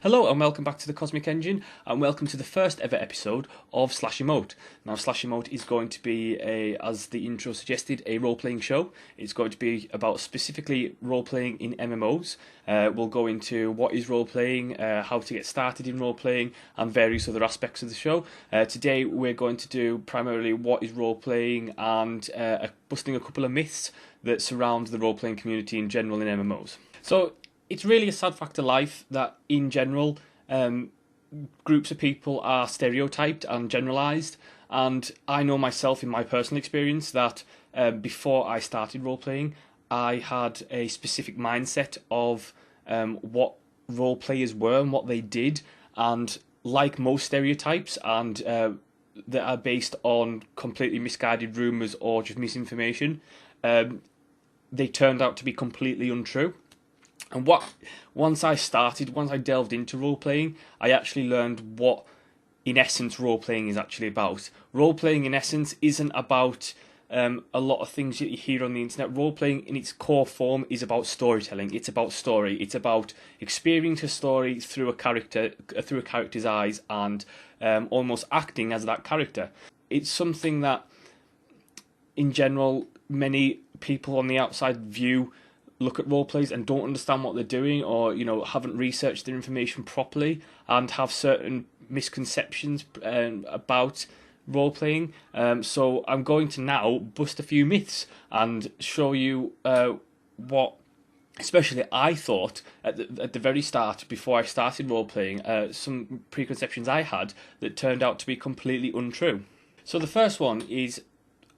Hello and welcome back to the Cosmic Engine, and welcome to the first ever episode of Slash Emote. Now Slash Emote is going to be, as the intro suggested, a role-playing show. It's going to be about specifically role-playing in MMOs. We'll go into what is role-playing, how to get started in role-playing, and various other aspects of the show. Today we're going to do primarily what is role-playing and busting a couple of myths that surround the role-playing community in general in MMOs. So it's really a sad fact of life that, in general, groups of people are stereotyped and generalised. And I know myself, in my personal experience, that before I started role-playing, I had a specific mindset of what role players were and what they did. And like most stereotypes, and that are based on completely misguided rumours or just misinformation, they turned out to be completely untrue. And once I delved into role-playing, I actually learned what, in essence, role-playing is actually about. Role-playing, in essence, isn't about a lot of things that you hear on the internet. Role-playing, in its core form, is about storytelling. It's about story. It's about experiencing a story through a character's eyes, and almost acting as that character. It's something that, in general, many people on the outside look at role plays and don't understand what they're doing, or haven't researched their information properly and have certain misconceptions about role playing. So I'm going to now bust a few myths and show you what, especially I thought at the very start, before I started role playing, some preconceptions I had that turned out to be completely untrue. So the first one is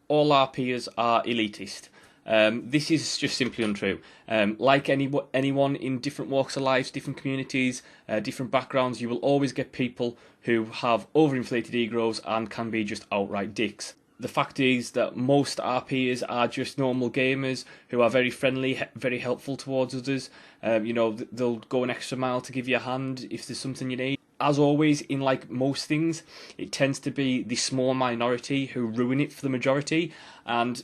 all RPers are elitist. This is just simply untrue. Like anyone in different walks of life, different communities, different backgrounds, you will always get people who have overinflated egos and can be just outright dicks. The fact is that most RPers are just normal gamers who are very friendly, very helpful towards others. They'll go an extra mile to give you a hand if there's something you need. As always, in like most things, it tends to be the small minority who ruin it for the majority. And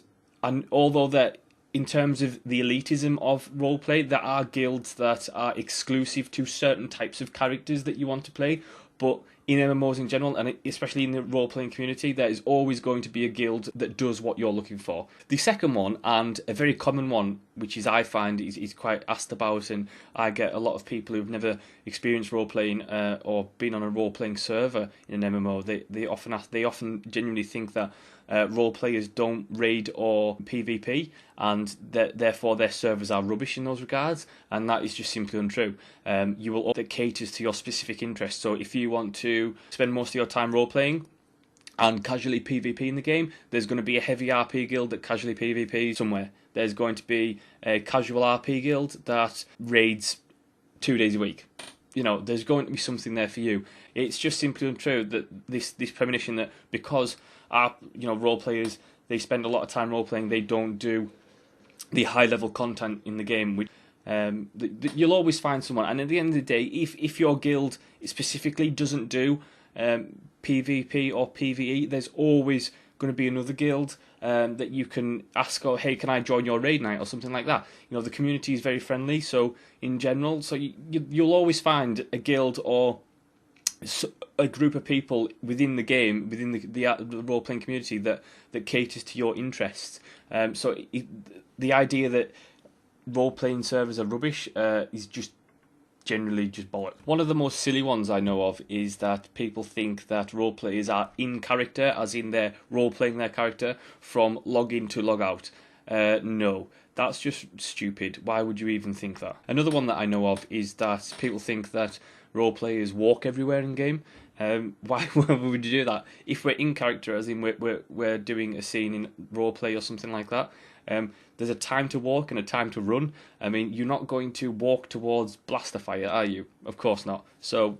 although that, in terms of the elitism of roleplay, there are guilds that are exclusive to certain types of characters that you want to play. But in MMOs in general, and especially in the role-playing community, there is always going to be a guild that does what you're looking for. The second one, and a very common one, which I find is quite asked about, and I get a lot of people who've never experienced role-playing or been on a role-playing server in an MMO, they often genuinely think that role players don't raid or PvP, and therefore their servers are rubbish in those regards, and that is just simply untrue. You will that caters to your specific interests. So if you want to spend most of your time role playing and casually PvP in the game, there's going to be a heavy RP guild that casually PvP somewhere. There's going to be a casual RP guild that raids 2 days a week. There's going to be something there for you. It's just simply untrue that this premonition that because role players, they spend a lot of time role playing, they don't do the high level content in the game. Which you'll always find someone, and at the end of the day, if your guild specifically doesn't do PvP or PvE, there's always going to be another guild that you can ask, or hey, can I join your raid night or something like that. The community is very friendly, so in general, so you'll always find a guild or a group of people within the game, within the role-playing community that caters to your interests. The idea that role-playing servers are rubbish is just generally just bollocks. One of the most silly ones I know of is that people think that role players are in character, as in they're role-playing their character from login to log out. No, that's just stupid. Why would you even think that? Another one that I know of is that people think that role players walk everywhere in game. Why would you do that? If we're in character, as in we're doing a scene in role play or something like that, there's a time to walk and a time to run. I mean, you're not going to walk towards blaster fire, are you? Of course not. So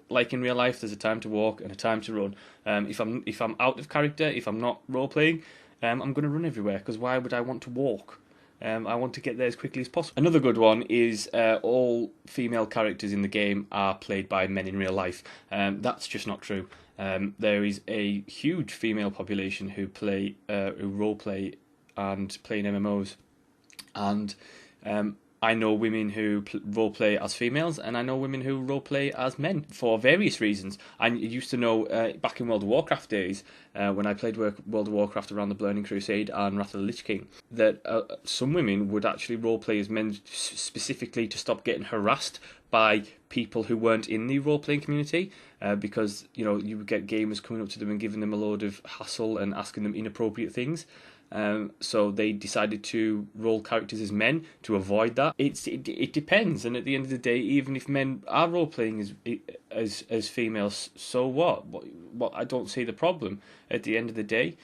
like in real life, there's a time to walk and a time to run. If I'm out of character, if I'm not role playing, I'm going to run everywhere, because why would I want to walk? I want to get there as quickly as possible. Another good one is all female characters in the game are played by men in real life. That's just not true. There is a huge female population who role play and play in MMOs, and I know women who roleplay as females, and I know women who roleplay as men for various reasons. I used to know back in World of Warcraft days, when I played World of Warcraft around the Burning Crusade and Wrath of the Lich King, that some women would actually roleplay as men specifically to stop getting harassed by people who weren't in the role-playing community, because you would get gamers coming up to them and giving them a load of hassle and asking them inappropriate things. So they decided to role characters as men to avoid that. It depends, and at the end of the day, even if men are role playing as females, so what? What I don't see the problem. At the end of the day,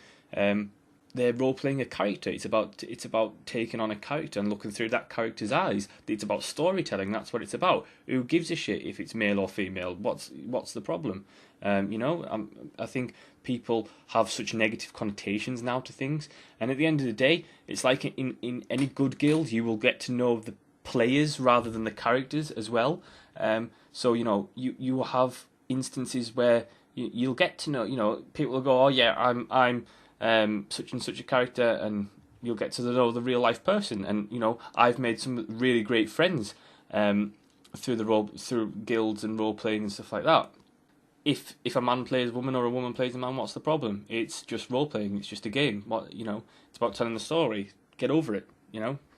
they're role playing a character. It's about taking on a character and looking through that character's eyes. It's about storytelling. That's what it's about. Who gives a shit if it's male or female? What's the problem? I think people have such negative connotations now to things, and at the end of the day, it's like in any good guild, you will get to know the players rather than the characters as well. So you have instances where you'll get to know, people will go, oh yeah, I'm such and such a character, and you'll get to know the real life person. And I've made some really great friends through guilds and role playing and stuff like that. If a man plays a woman or a woman plays a man, what's the problem? It's just role playing. It's just a game. It's about telling the story. Get over it.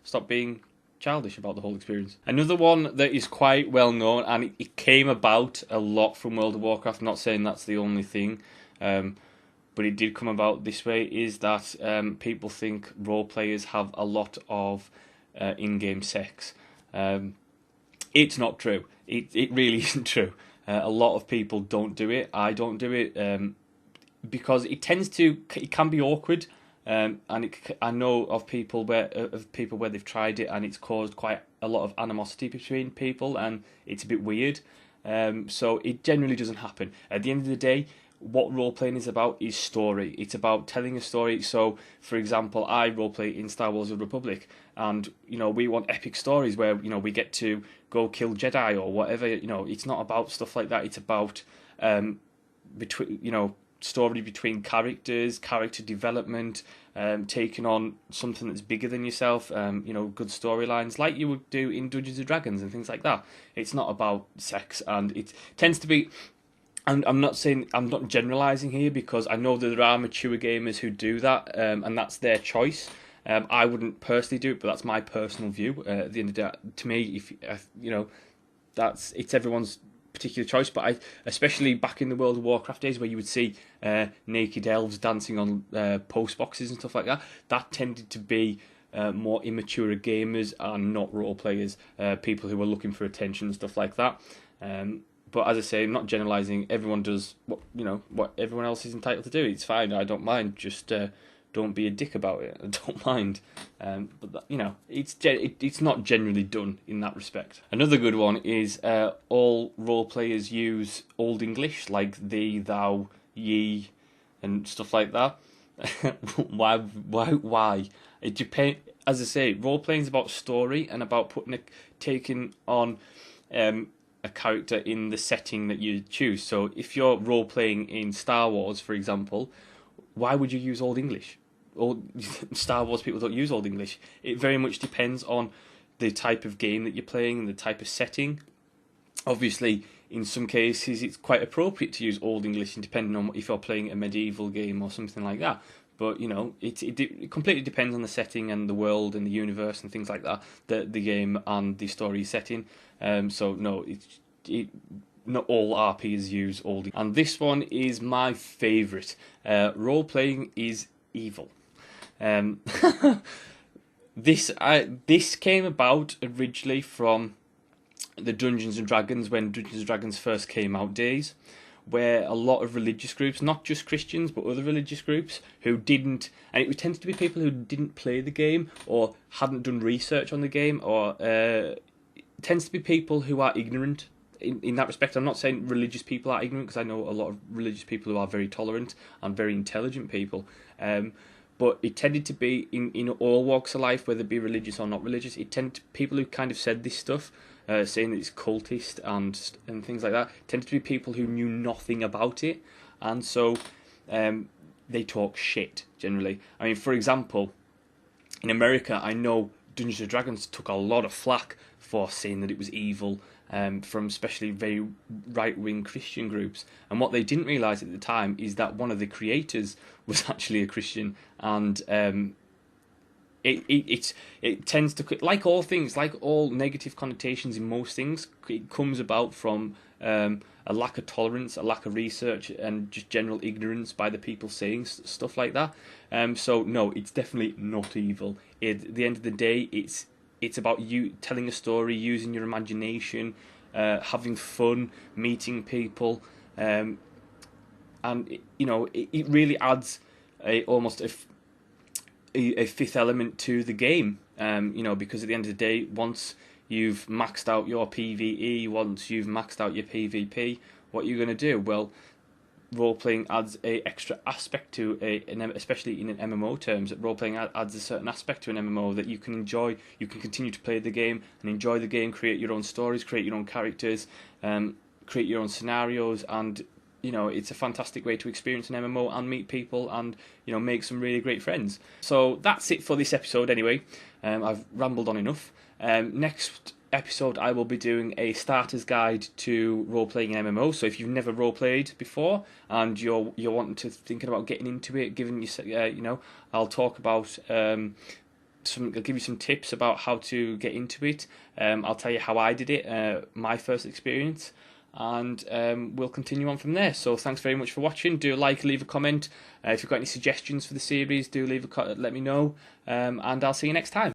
Stop being childish about the whole experience. Another one that is quite well known, and it came about a lot from World of Warcraft. I'm not saying that's the only thing, but it did come about this way, is that people think role players have a lot of in-game sex. It's not true. It really isn't true. A lot of people don't do it. I don't do it because it can be awkward, and I know of people where they've tried it and it's caused quite a lot of animosity between people, and it's a bit weird. So it generally doesn't happen. At the end of the day, what role-playing is about is story. It's about telling a story. So, for example, I roleplay in Star Wars: The Republic, and we want epic stories where we get to go kill Jedi or whatever. It's not about stuff like that. It's about story between characters, character development, taking on something that's bigger than yourself. Good storylines like you would do in Dungeons and Dragons and things like that. It's not about sex, and it tends to be. And I'm not generalising here, because I know that there are mature gamers who do that, and that's their choice. I wouldn't personally do it, but that's my personal view. At the end of the day, to me, it's everyone's particular choice. But especially back in the World of Warcraft days, where you would see naked elves dancing on post boxes and stuff like that, that tended to be more immature gamers and not role players, people who were looking for attention and stuff like that. But as I say, I'm not generalising. Everyone does what everyone else is entitled to do. It's fine. I don't mind. Just don't be a dick about it. I don't mind. But it's not generally done in that respect. Another good one is all role players use Old English, like thee, thou, ye, and stuff like that. Why? It depends. As I say, role playing is about story and about taking on a character in the setting that you choose. So if you're role playing in Star Wars, for example, why would you use Old English? Star Wars people don't use Old English. It very much depends on the type of game that you're playing and the type of setting. Obviously, in some cases, it's quite appropriate to use Old English, depending on if you're playing a medieval game or something like that. But it completely depends on the setting and the world and the universe and things like that, the game and the story setting. So no, not all RPs use Old English. And this one is my favourite. Role playing is evil. This came about originally from the Dungeons and Dragons, when Dungeons and Dragons first came out days, where a lot of religious groups, not just Christians but other religious groups, who didn't, and it tends to be people who didn't play the game or hadn't done research on the game, or it tends to be people who are ignorant in that respect. I'm not saying religious people are ignorant, because I know a lot of religious people who are very tolerant and very intelligent people. But it tended to be in all walks of life, whether it be religious or not religious. It tended to people who kind of said this stuff, saying that it's cultist and things like that, tended to be people who knew nothing about it, and so they talk shit generally. I mean, for example, in America, I know Dungeons and Dragons took a lot of flack for saying that it was evil, from especially very right-wing Christian groups. And what they didn't realise at the time is that one of the creators was actually a Christian, and it tends to, like all things, like all negative connotations in most things, it comes about from a lack of tolerance, a lack of research, and just general ignorance by the people saying stuff like that. So no, it's definitely not evil. At the end of the day, it's about you telling a story, using your imagination, having fun, meeting people, and it really adds almost a fifth element to the game. Because at the end of the day, once you've maxed out your PvE, once you've maxed out your PvP, what are you going to do? Well, role-playing adds a extra aspect to especially in an MMO terms. Role-playing adds a certain aspect to an MMO that you can enjoy. You can continue to play the game and enjoy the game, create your own stories, create your own characters, create your own scenarios, and it's a fantastic way to experience an MMO and meet people and make some really great friends. So that's it for this episode anyway. I've rambled on enough. Next episode I will be doing a starter's guide to role-playing in MMO. So if you've never role-played before and you're thinking about getting into it, I'll talk about I'll give you some tips about how to get into it. I'll tell you how I did it, my first experience, and we'll continue on from there. So thanks very much for watching. Do leave a comment. If you've got any suggestions for the series, do let me know, and I'll see you next time.